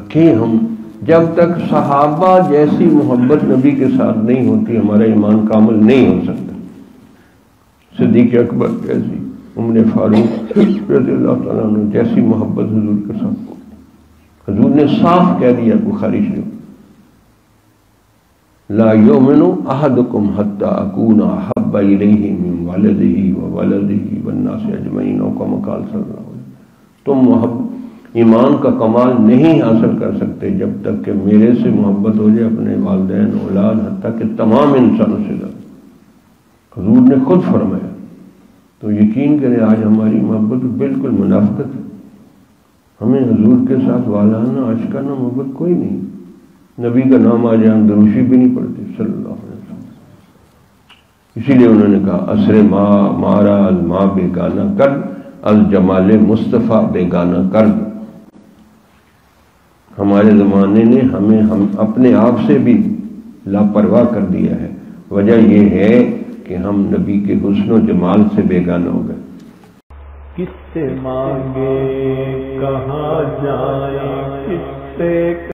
کہ ہم جب تک صحابہ جیسی محبت نبی کے ساتھ نہیں ہوتی ہمارا ایمان کامل نہیں ہو سکتا. صدیق اکبر جیسی، عمر فاروق رضی اللہ تعالیٰ عنہ جیسی محبت حضور کے ساتھ. حضور نے صاف کہہ دیا بخاری شریف، لا یؤمن احدکم حتی اکون احب الیہ من والدہ وولدہ والناس اجمعین، او کما قال صلی اللہ علیہ وسلم. تم ایمان کا کمال نہیں حاصل کر سکتے جب تک کہ میرے سے محبت ہو جائے اپنے والدین، اولاد، حتیٰ کہ تمام انسانوں سے زیادہ. حضور نے خود فرمایا. تو یقین کریں آج ہماری محبت بالکل منافقت ہے. ہمیں حضور کے ساتھ والانہ عاشقانہ محبت کوئی نہیں. نبی کا نام آ جائے ہم دروشی بھی نہیں پڑھتے صلی اللہ علیہ وسلم. اسی لیے انہوں نے کہا اسر مارا الماں بیگانہ کر، الجمال مصطفیٰ بیگانہ کر. ہمارے زمانے نے ہم اپنے آپ سے بھی لاپرواہ کر دیا ہے. وجہ یہ ہے کہ ہم نبی کے حسن و جمال سے بیگانہ ہو گئے. کس سے مانگے کہاں جائیں، کس سے